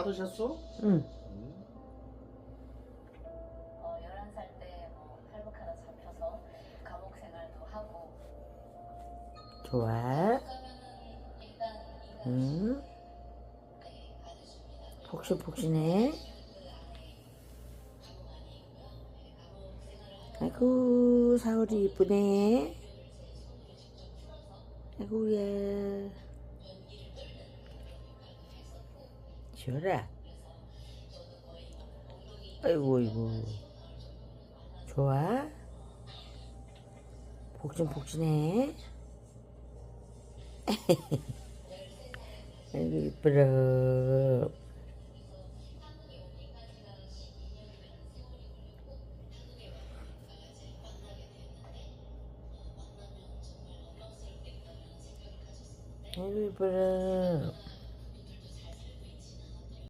받으셨어? 응. 11살 때 뭐 탈북하다 잡혀서 감옥 생활도 하고 좋아. 가면은 일단 응. 폭신폭신해. 아이고, 사월이 이쁘네. 아이고야. 쉬어라. 아이고, 아이고. 좋아. 폭신폭신해. 아이고, 이쁘라. 아이고, 이쁘라.